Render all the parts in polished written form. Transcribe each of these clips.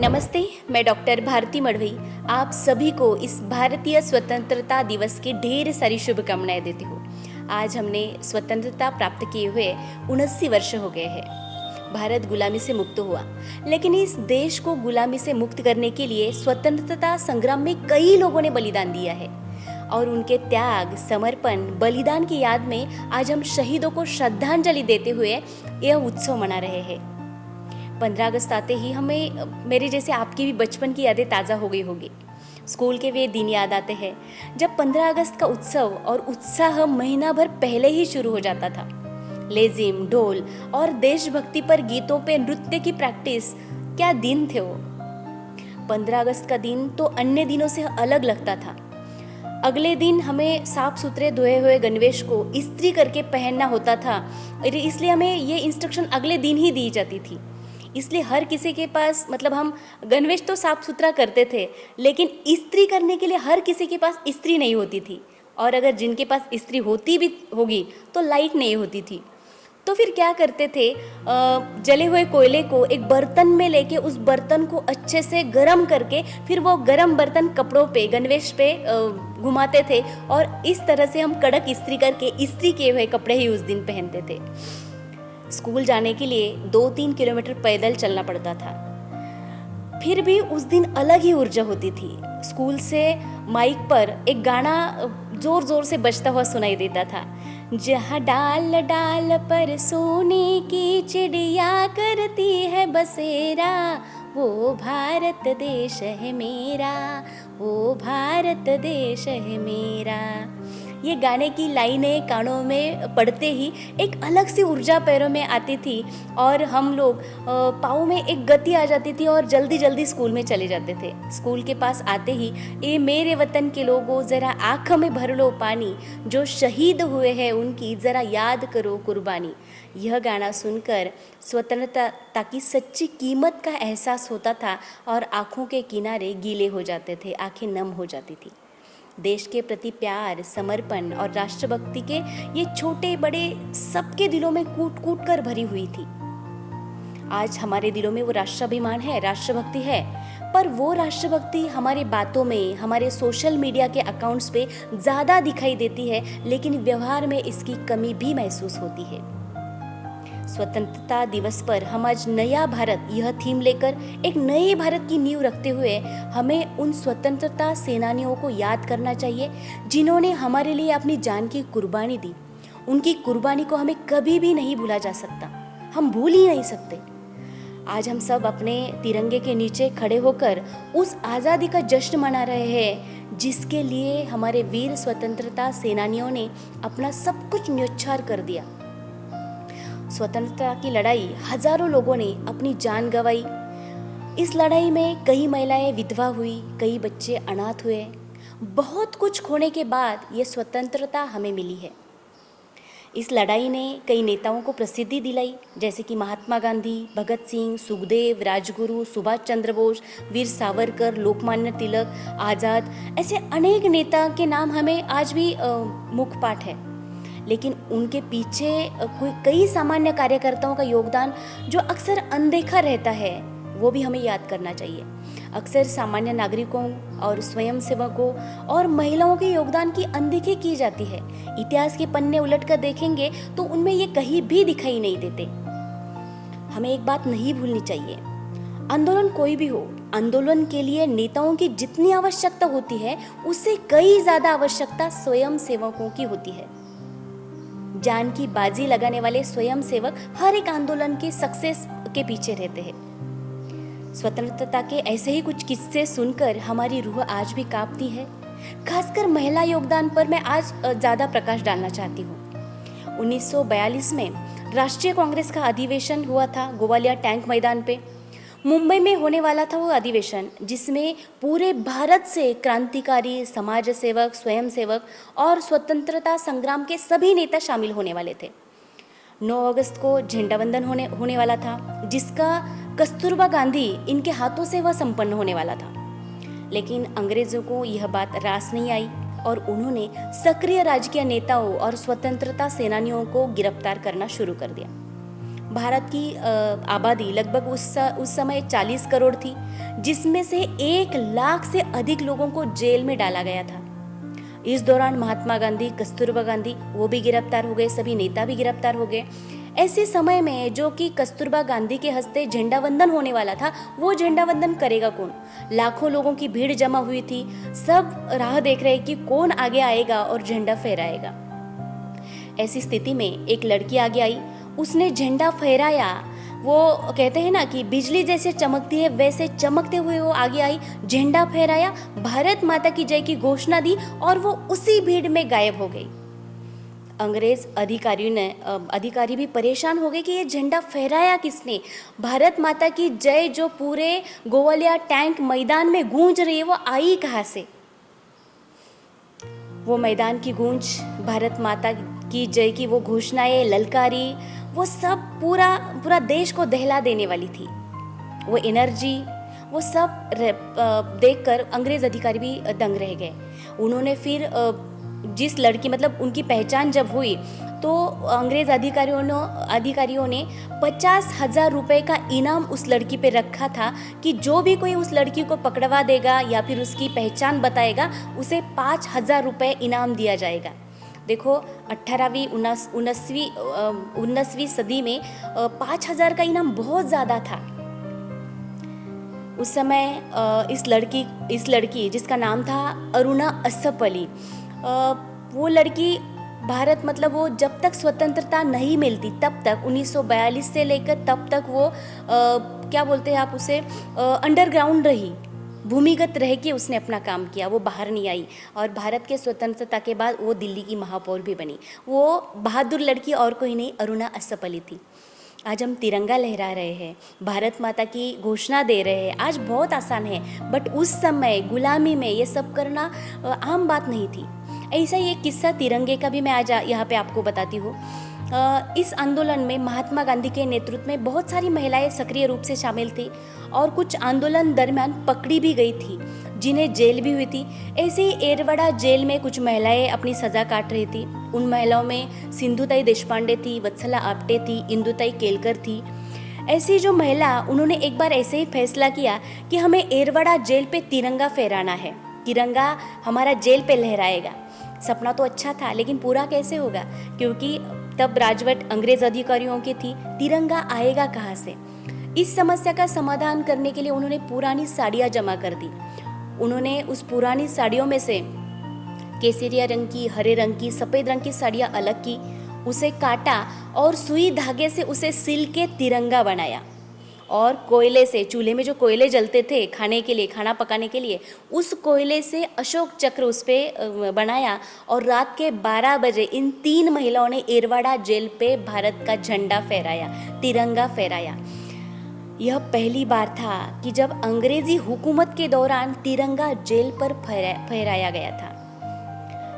नमस्ते, मैं डॉक्टर भारती मढ़वी आप सभी को इस भारतीय स्वतंत्रता दिवस की ढेर सारी शुभकामनाएं देती हूँ। आज हमने स्वतंत्रता प्राप्त किए हुए 79 वर्ष हो गए हैं। भारत गुलामी से मुक्त हुआ, लेकिन इस देश को गुलामी से मुक्त करने के लिए स्वतंत्रता संग्राम में कई लोगों ने बलिदान दिया है और उनके त्याग, समर्पण, बलिदान की याद में आज हम शहीदों को श्रद्धांजलि देते हुए यह उत्सव मना रहे हैं। 15 अगस्त आते ही हमें मेरे जैसे आपकी भी बचपन की यादें ताज़ा हो गई होगी। स्कूल के वे दिन याद आते हैं जब 15 अगस्त का उत्सव और उत्साह महीना भर पहले ही शुरू हो जाता था। लेजिम, ढोल और देशभक्ति पर गीतों पे नृत्य की प्रैक्टिस, क्या दिन थे वो। 15 अगस्त का दिन तो अन्य दिनों से अलग लगता था। अगले दिन हमें साफ सुथरे धोए हुए गणवेश को इस्त्री करके पहनना होता था, इसलिए हमें ये इंस्ट्रक्शन अगले दिन ही दी जाती थी। इसलिए हर किसी के पास हम गणवेश तो साफ सुथरा करते थे, लेकिन इस्त्री करने के लिए हर किसी के पास इस्त्री नहीं होती थी, और अगर जिनके पास इस्त्री होती भी होगी तो लाइट नहीं होती थी। तो फिर क्या करते थे, जले हुए कोयले को एक बर्तन में लेके उस बर्तन को अच्छे से गर्म करके फिर वो गर्म बर्तन कपड़ों पे, गणवेश पे घुमाते थे, और इस तरह से हम कड़क इस्त्री करके इस्त्री किए हुए कपड़े ही उस दिन पहनते थे। स्कूल जाने के लिए 2-3 किलोमीटर पैदल चलना पड़ता था, फिर भी उस दिन अलग ही ऊर्जा होती थी। स्कूल से माइक पर एक गाना जोर जोर से बजता हुआ सुनाई देता था, जहाँ डाल डाल पर सोने की चिड़िया करती है बसेरा, वो भारत देश है मेरा, वो भारत देश है मेरा। ये गाने की लाइनें कानों में पड़ते ही एक अलग सी ऊर्जा पैरों में आती थी, और हम लोग पाँव में एक गति आ जाती थी और जल्दी जल्दी स्कूल में चले जाते थे। स्कूल के पास आते ही, ए मेरे वतन के लोगों ज़रा आँख में भर लो पानी, जो शहीद हुए हैं उनकी ज़रा याद करो कुर्बानी। यह गाना सुनकर स्वतंत्रता की सच्ची कीमत का एहसास होता था और आँखों के किनारे गीले हो जाते थे, आँखें नम हो जाती थी। देश के प्रति प्यार, समर्पण और राष्ट्रभक्ति के ये छोटे बड़े सबके दिलों में कूट कूट कर भरी हुई थी। आज हमारे दिलों में वो राष्ट्राभिमान है, राष्ट्रभक्ति है, पर वो राष्ट्रभक्ति हमारी बातों में, हमारे सोशल मीडिया के अकाउंट्स पे ज़्यादा दिखाई देती है, लेकिन व्यवहार में इसकी कमी भी महसूस होती है। स्वतंत्रता दिवस पर हम आज नया भारत, यह थीम लेकर एक नए भारत की नींव रखते हुए हमें उन स्वतंत्रता सेनानियों को याद करना चाहिए जिन्होंने हमारे लिए अपनी जान की कुर्बानी दी। उनकी कुर्बानी को हमें कभी भी नहीं भूला जा सकता, हम भूल ही नहीं सकते। आज हम सब अपने तिरंगे के नीचे खड़े होकर उस आज़ादी का जश्न मना रहे हैं जिसके लिए हमारे वीर स्वतंत्रता सेनानियों ने अपना सब कुछ न्यौछावर कर दिया। स्वतंत्रता की लड़ाई हजारों लोगों ने अपनी जान गंवाई। इस लड़ाई में कई महिलाएं विधवा हुई, कई बच्चे अनाथ हुए। बहुत कुछ खोने के बाद ये स्वतंत्रता हमें मिली है। इस लड़ाई ने कई नेताओं को प्रसिद्धि दिलाई, जैसे कि महात्मा गांधी, भगत सिंह, सुखदेव, राजगुरु, सुभाष चंद्र बोस, वीर सावरकर, लोकमान्य तिलक, आज़ाद, ऐसे अनेक नेता के नाम हमें आज भी मुखपाठ है। लेकिन उनके पीछे कई सामान्य कार्यकर्ताओं का योगदान जो अक्सर अनदेखा रहता है, वो भी हमें याद करना चाहिए। अक्सर सामान्य नागरिकों और स्वयंसेवकों और महिलाओं के योगदान की अनदेखी की जाती है। इतिहास के पन्ने उलट कर देखेंगे तो उनमें ये कहीं भी दिखाई नहीं देते। हमें एक बात नहीं भूलनी चाहिए, आंदोलन कोई भी हो, आंदोलन के लिए नेताओं की जितनी आवश्यकता होती है उससे कई ज़्यादा आवश्यकता स्वयंसेवकों की होती है। जान की बाजी लगाने वाले स्वयंसेवक हर एक आंदोलन के सक्सेस के पीछे रहते हैं। स्वतंत्रता के ऐसे ही कुछ किस्से सुनकर हमारी रूह आज भी कांपती है। खासकर महिला योगदान पर मैं आज ज़्यादा प्रकाश डालना चाहती हूँ। 1942 में राष्ट्रीय कांग्रेस का अधिवेशन हुआ था ग्वालियर टैंक मैदान पे। मुंबई में होने वाला था वो अधिवेशन, जिसमें पूरे भारत से क्रांतिकारी, समाज सेवक, स्वयंसेवक और स्वतंत्रता संग्राम के सभी नेता शामिल होने वाले थे। 9 अगस्त को झंडा वंदन होने वाला था, जिसका कस्तूरबा गांधी इनके हाथों से वह संपन्न होने वाला था। लेकिन अंग्रेजों को यह बात रास नहीं आई और उन्होंने सक्रिय राजकीय नेताओं और स्वतंत्रता सेनानियों को गिरफ्तार करना शुरू कर दिया। भारत की आबादी लगभग उस समय 40 करोड़ थी, जिसमें से 1 लाख से अधिक लोगों को जेल में डाला गया था। इस दौरान महात्मा गांधी, कस्तूरबा गांधी वो भी गिरफ्तार हो गए, सभी नेता भी गिरफ्तार हो गए। ऐसे समय में जो कि कस्तूरबा गांधी के हस्ते झंडा वंदन होने वाला था, वो झंडा वंदन करेगा कौन? लाखों लोगों की भीड़ जमा हुई थी, सब राह देख रहे कि कौन आगे आएगा और झंडा फहराएगा। ऐसी स्थिति में एक लड़की आगे आई, उसने झंडा फहराया। वो कहते हैं ना कि बिजली जैसे चमकती है वैसे चमकते हुए वो आगे आई, झंडा फहराया, भारत माता की जय की घोषणा दी और वो उसी भीड़ में गायब हो गई। अंग्रेज अधिकारी भी परेशान हो गए कि ये झंडा फहराया किसने? भारत माता की जय जो पूरे गोवालिया टैंक मैदान में गूंज रही है, वो आई कहाँ से? वो मैदान की गूंज, भारत माता की जय की वो घोषणाएं, ललकारी, वो सब पूरा देश को दहला देने वाली थी। वो एनर्जी, वो सब देखकर अंग्रेज अधिकारी भी दंग रह गए। उन्होंने फिर जिस लड़की, मतलब उनकी पहचान जब हुई तो अंग्रेज अधिकारियों ने 50,000 रुपये का इनाम उस लड़की पे रखा था कि जो भी कोई उस लड़की को पकड़वा देगा या फिर उसकी पहचान बताएगा, उसे 5,000 रुपये इनाम दिया जाएगा। देखो 18वीं 19वीं सदी में 5,000 का इनाम बहुत ज़्यादा था। उस समय इस लड़की जिसका नाम था अरुणा अस्सफ अली, वो लड़की भारत, मतलब वो जब तक स्वतंत्रता नहीं मिलती तब तक 1942 से लेकर तब तक वो क्या बोलते हैं आप उसे, अंडरग्राउंड रही, भूमिगत रह के उसने अपना काम किया, वो बाहर नहीं आई। और भारत के स्वतंत्रता के बाद वो दिल्ली की महापौर भी बनी। वो बहादुर लड़की और कोई नहीं, अरुणा अस्सफ अली थी। आज हम तिरंगा लहरा रहे हैं, भारत माता की घोषणा दे रहे हैं, आज बहुत आसान है, बट उस समय गुलामी में ये सब करना आम बात नहीं थी। ऐसा ही एक किस्सा तिरंगे का भी मैं आज यहाँ पे आपको बताती हूँ। इस आंदोलन में महात्मा गांधी के नेतृत्व में बहुत सारी महिलाएं सक्रिय रूप से शामिल थी और कुछ आंदोलन दरमियान पकड़ी भी गई थी, जिन्हें जेल भी हुई थी। ऐसे ही एरवाड़ा जेल में कुछ महिलाएं अपनी सज़ा काट रही थी। उन महिलाओं में सिंधुताई देशपांडे थी, वत्सला आप्टे थी, इंदुताई केलकर थी। ऐसी जो महिला, उन्होंने एक बार ऐसे ही फैसला किया कि हमें एरवाड़ा जेल पे तिरंगा फहराना है, तिरंगा हमारा जेल पे लहराएगा। सपना तो अच्छा था, लेकिन पूरा कैसे होगा, क्योंकि तब राजवट अंग्रेज अधिकारियों की थी, तिरंगा आएगा कहाँ से? इस समस्या का समाधान करने के लिए उन्होंने पुरानी साड़ियाँ जमा कर दी। उन्होंने उस पुरानी साड़ियों में से केसरिया रंग की, हरे रंग की, सफ़ेद रंग की साड़ियाँ अलग की, उसे काटा और सुई धागे से उसे सिल के तिरंगा बनाया। और कोयले से, चूल्हे में जो कोयले जलते थे खाने के लिए, खाना पकाने के लिए, उस कोयले से अशोक चक्र उस पर बनाया। और रात के 12 बजे इन 3 महिलाओं ने एरवाड़ा जेल पे भारत का झंडा फहराया, तिरंगा फहराया। यह पहली बार था कि जब अंग्रेजी हुकूमत के दौरान तिरंगा जेल पर फहराया गया था।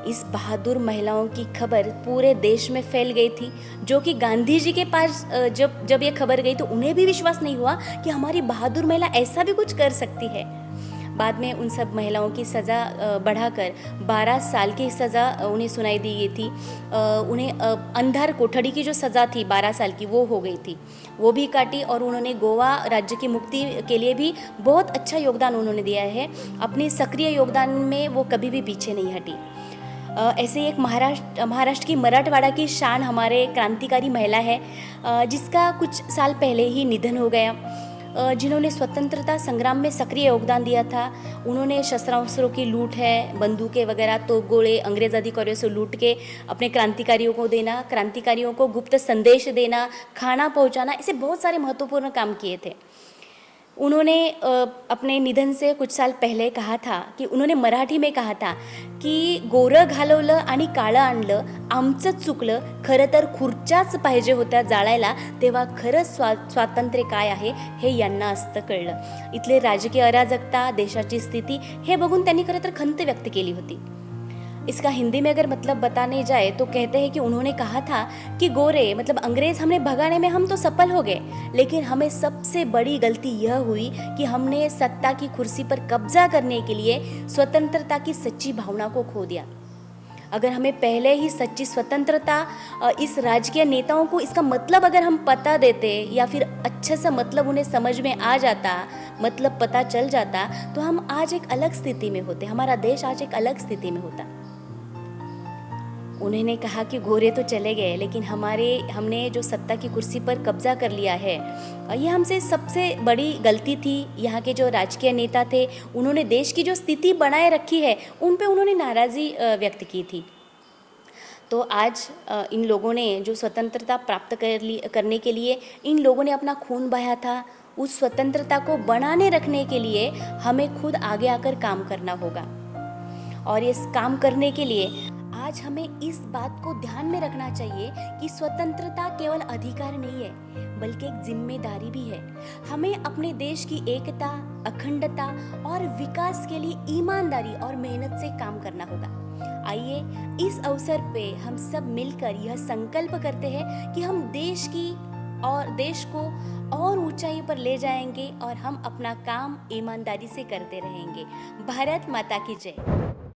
इस बहादुर महिलाओं की खबर पूरे देश में फैल गई थी, जो कि गांधी जी के पास जब ये खबर गई तो उन्हें भी विश्वास नहीं हुआ कि हमारी बहादुर महिला ऐसा भी कुछ कर सकती है। बाद में उन सब महिलाओं की सज़ा बढ़ाकर 12 साल की सज़ा उन्हें सुनाई दी गई थी। उन्हें अंधार कोठड़ी की जो सज़ा थी 12 साल की, वो हो गई थी, वो भी काटी। और उन्होंने गोवा राज्य की मुक्ति के लिए भी बहुत अच्छा योगदान उन्होंने दिया है। अपने सक्रिय योगदान में वो कभी भी पीछे नहीं हटी। ऐसे ही एक महाराष्ट्र की मराठवाड़ा की शान हमारे क्रांतिकारी महिला है, जिसका कुछ साल पहले ही निधन हो गया, जिन्होंने स्वतंत्रता संग्राम में सक्रिय योगदान दिया था। उन्होंने शस्त्रास्त्रों की लूट है, बंदूकें वगैरह, तोपगोले अंग्रेज अधिकारियों से लूट के अपने क्रांतिकारियों को देना, क्रांतिकारियों को गुप्त संदेश देना, खाना पहुंचाना, ऐसे बहुत सारे महत्वपूर्ण काम किए थे। उन्होंने अपने निधन से कुछ साल पहले कहा था कि उन्होंने मराठी में कहा था की गोरं घालवलं आणि काळं आणलं, आमचंच चुकलं, खरं तर खुर्च्याच पाहिजे होत्या जाळायला, तेव्हा खरंच स्वातंत्र्य काय आहे हे यांना असतं कळलं। इथले राजकीय अराजकता, देशाची स्थिती हे बघून त्यांनी खरं तर खंत व्यक्त केली होती। इसका हिंदी में अगर मतलब बताने जाए तो कहते हैं कि उन्होंने कहा था कि गोरे मतलब अंग्रेज हमें भगाने में हम तो सफल हो गए, लेकिन हमें सबसे बड़ी गलती यह हुई कि हमने सत्ता की कुर्सी पर कब्जा करने के लिए स्वतंत्रता की सच्ची भावना को खो दिया। अगर हमें पहले ही सच्ची स्वतंत्रता इस राजकीय नेताओं को इसका मतलब अगर हम पता देते या फिर अच्छे से मतलब उन्हें समझ में आ जाता, मतलब पता चल जाता, तो हम आज एक अलग स्थिति में होते, हमारा देश आज एक अलग स्थिति में होता। उन्होंने कहा कि गोरे तो चले गए, लेकिन हमने जो सत्ता की कुर्सी पर कब्जा कर लिया है, ये हमसे सबसे बड़ी गलती थी। यहाँ के जो राजकीय नेता थे, उन्होंने देश की जो स्थिति बनाए रखी है, उन पे उन्होंने नाराज़ी व्यक्त की थी। तो आज इन लोगों ने जो स्वतंत्रता प्राप्त करने के लिए इन लोगों ने अपना खून बहाया था, उस स्वतंत्रता को बनाने रखने के लिए हमें खुद आगे आकर काम करना होगा। और इस काम करने के लिए आज हमें इस बात को ध्यान में रखना चाहिए कि स्वतंत्रता केवल अधिकार नहीं है, बल्कि एक जिम्मेदारी भी है। हमें अपने देश की एकता, अखंडता और विकास के लिए ईमानदारी और मेहनत से काम करना होगा। आइए इस अवसर पे हम सब मिलकर यह संकल्प करते हैं कि हम देश को और ऊंचाई पर ले जाएंगे और हम अपना काम ईमानदारी से करते रहेंगे। भारत माता की जय।